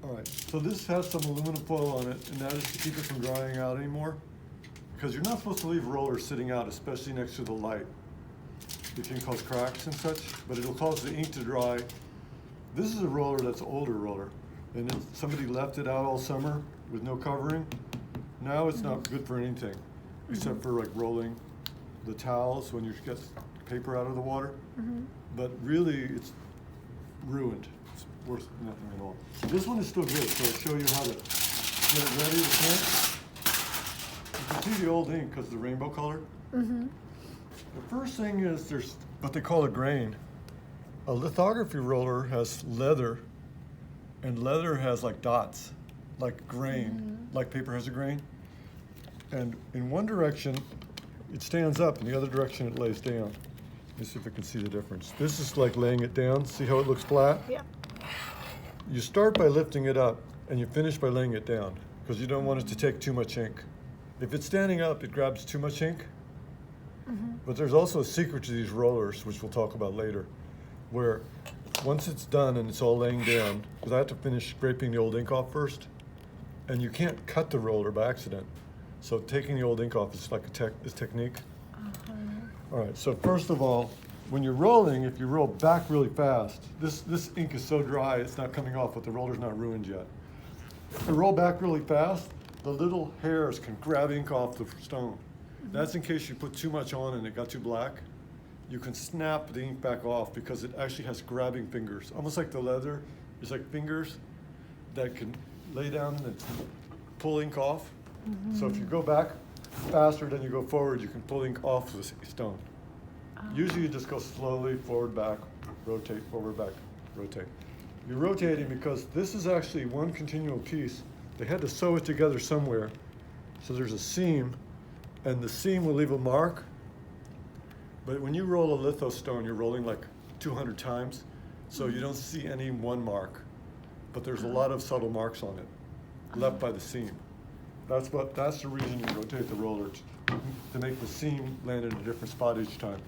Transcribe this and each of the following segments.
All right, so this has some aluminum foil on it, and that is to keep it from drying out anymore. Because you're not supposed to leave rollers sitting out, especially next to the light. It can cause cracks and such, but it'll cause the ink to dry. This is a roller that's an older roller, and somebody left it out all summer with no covering. Now it's not good for anything, except for like rolling the towels when you get paper out of the water. But really, it's ruined. It's worth nothing at all. This one is still good, so I'll show you how to get it ready to print. You can see the old ink because of the rainbow color. The first thing is there's what they call a grain. A lithography roller has leather, and leather has like dots, like grain, like paper has a grain. And in one direction, it stands up, and the other direction it lays down. Let me see if I can see the difference. This is like laying it down. See how it looks flat? Yeah. You start by lifting it up, and you finish by laying it down, because you don't want it to take too much ink. If it's standing up, it grabs too much ink. But there's also a secret to these rollers, which we'll talk about later, where once it's done and it's all laying down, because I have to finish scraping the old ink off first, and you can't cut the roller by accident. So taking the old ink off is like a technique. All right, so first of all, when you're rolling, if you roll back really fast, this ink is so dry it's not coming off, but the roller's not ruined yet. If you roll back really fast, the little hairs can grab ink off the stone. That's in case you put too much on and it got too black. You can snap the ink back off because it actually has grabbing fingers. Almost like the leather is like fingers that can lay down and pull ink off. So if you go back faster than you go forward, you can pull ink off the stone. Usually you just go slowly, forward, back, rotate, forward, back, rotate. You're rotating because this is actually one continual piece. They had to sew it together somewhere. So there's a seam, and the seam will leave a mark. But when you roll a litho stone, you're rolling like 200 times, so you don't see any one mark. But there's a lot of subtle marks on it, left by the seam. That's the reason you rotate the roller, to make the seam land in a different spot each time.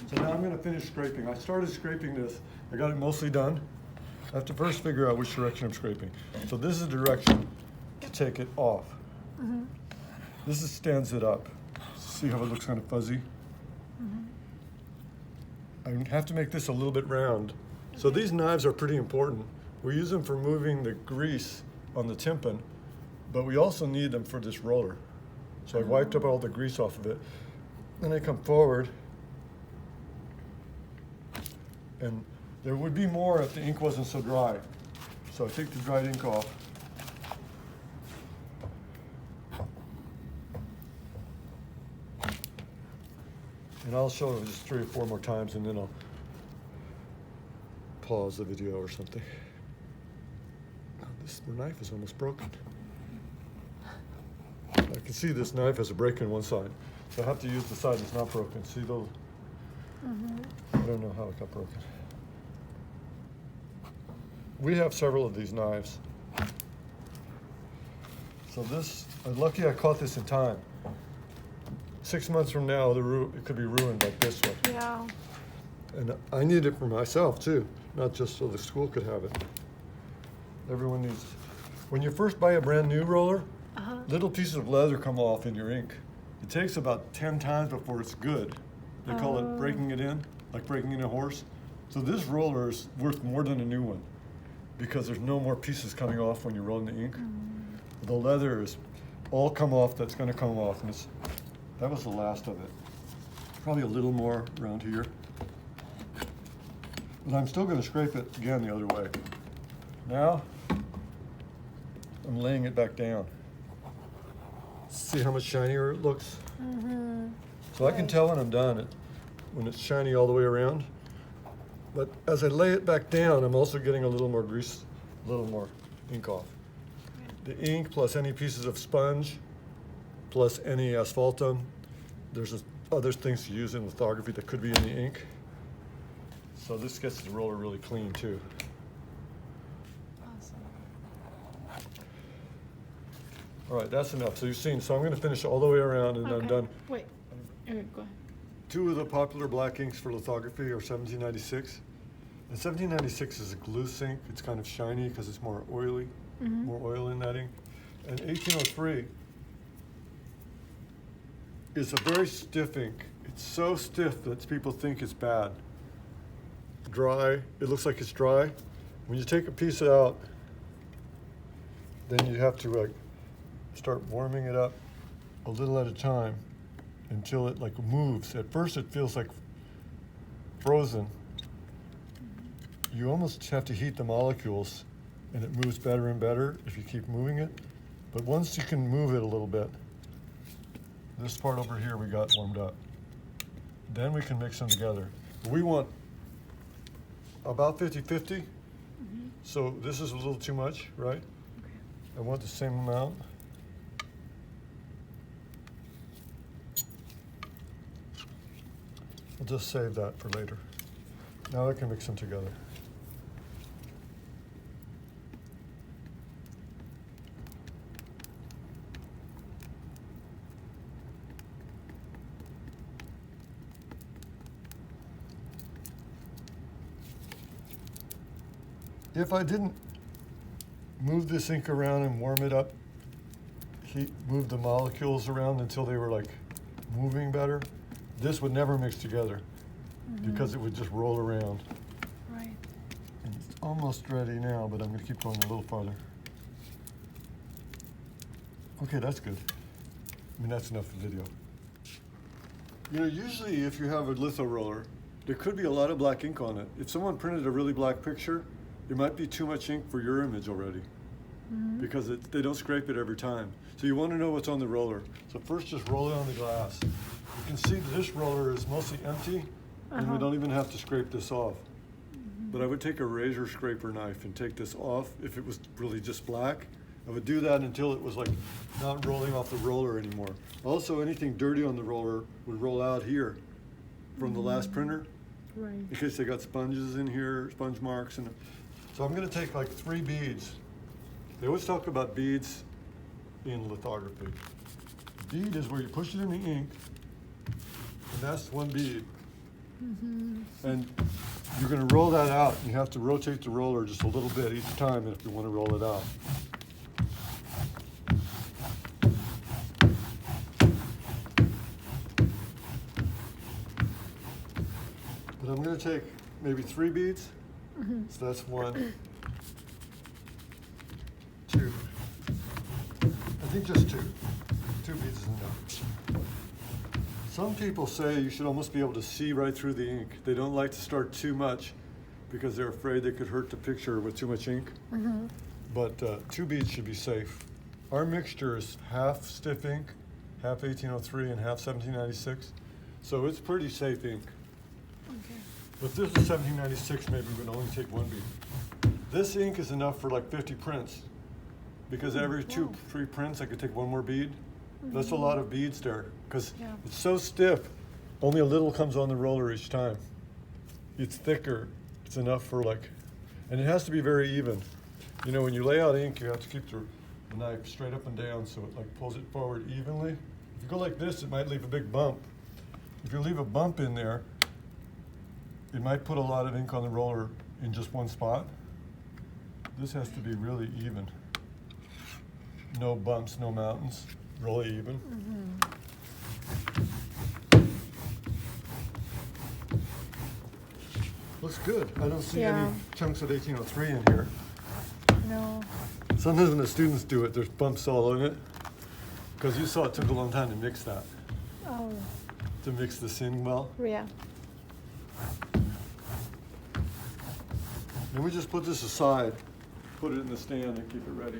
So now I'm going to finish scraping. I started scraping this. I got it mostly done. I have to first figure out which direction I'm scraping. So this is the direction to take it off. This stands it up. See how it looks kind of fuzzy? I have to make this a little bit round. So these knives are pretty important. We use them for moving the grease on the tympan, but we also need them for this roller. So I wiped up all the grease off of it. Then I come forward, and there would be more if the ink wasn't so dry. So I take the dried ink off. And I'll show it just 3 or 4 more times, and then I'll pause the video or something. The knife is almost broken. I can see this knife has a break in one side, so I have to use the side that's not broken. See those? I don't know how it got broken. We have several of these knives. So this, I'm lucky I caught this in time. 6 months from now, it could be ruined like this one. Yeah. And I need it for myself too, not just so the school could have it. Everyone needs. When you first buy a brand new roller, little pieces of leather come off in your ink. It takes about 10 times before it's good. They call it breaking it in, like breaking in a horse. So this roller is worth more than a new one because there's no more pieces coming off when you're rolling the ink. The leather is all come off that's going to come off, and that was the last of it. Probably a little more around here. But I'm still going to scrape it again the other way. Now, I'm laying it back down. See how much shinier it looks? So I can tell when I'm done, when it's shiny all the way around. But as I lay it back down, I'm also getting a little more grease, a little more ink off. The ink plus any pieces of sponge, plus any asphaltum. There's other things to use in lithography that could be in the ink. So this gets the roller really clean too. Awesome. All right, that's enough. So you've seen, so I'm going to finish all the way around and I'm done. Wait. Okay, go ahead. 2 of the popular black inks for lithography are 1796 And 1796 is a glue ink. It's kind of shiny because it's more oily, more oil in that ink. And 1803 is a very stiff ink. It's so stiff that people think it's bad. Dry, it looks like it's dry. When you take a piece out, then you have to like start warming it up a little at a time until it like moves. At first it feels like frozen. You almost have to heat the molecules and it moves better and better if you keep moving it. But once you can move it a little bit, this part over here we got warmed up. Then we can mix them together. We want about 50-50. So this is a little too much, right? Okay. I want the same amount. I'll just save that for later. Now I can mix them together. If I didn't move this ink around and warm it up, move the molecules around until they were like moving better, this would never mix together because it would just roll around. Right. And it's almost ready now, but I'm going to keep going a little farther. Okay, that's good. I mean, that's enough for video. You know, usually if you have a litho roller, there could be a lot of black ink on it. If someone printed a really black picture, there might be too much ink for your image already because they don't scrape it every time. So you want to know what's on the roller. So first just roll it on the glass. You can see that this roller is mostly empty and we don't even have to scrape this off. But I would take a razor scraper knife and take this off if it was really just black. I would do that until it was like not rolling off the roller anymore. Also, anything dirty on the roller would roll out here from the last printer. Right. In case they got sponges in here, sponge marks. So I'm going to take like 3 beads. They always talk about beads in lithography. Bead is where you push it in the ink, and that's 1 bead. And you're going to roll that out, and you have to rotate the roller just a little bit each time if you want to roll it out. But I'm going to take maybe 3 beads. So that's 1, 2. I think just 2. 2 beads is enough. Some people say you should almost be able to see right through the ink. They don't like to start too much because they're afraid they could hurt the picture with too much ink. But 2 beads should be safe. Our mixture is half stiff ink, half 1803 and half 1796. So it's pretty safe ink. If this is 1796, maybe we'd only take 1 bead. This ink is enough for like 50 prints because every 2-3 prints I could take 1 more bead. That's a lot of beads there because it's so stiff, only a little comes on the roller each time. It's thicker, it's enough for like, and it has to be very even. You know, when you lay out ink, you have to keep the knife straight up and down so it like pulls it forward evenly. If you go like this, it might leave a big bump. If you leave a bump in there, it might put a lot of ink on the roller in just one spot. This has to be really even. No bumps, no mountains, really even. Looks good. I don't see any chunks of 1803 in here. No. Sometimes when the students do it, there's bumps all in it. Because you saw it took a long time to mix that. Oh. To mix this in well. Yeah. Then we just put this aside, put it in the stand and keep it ready.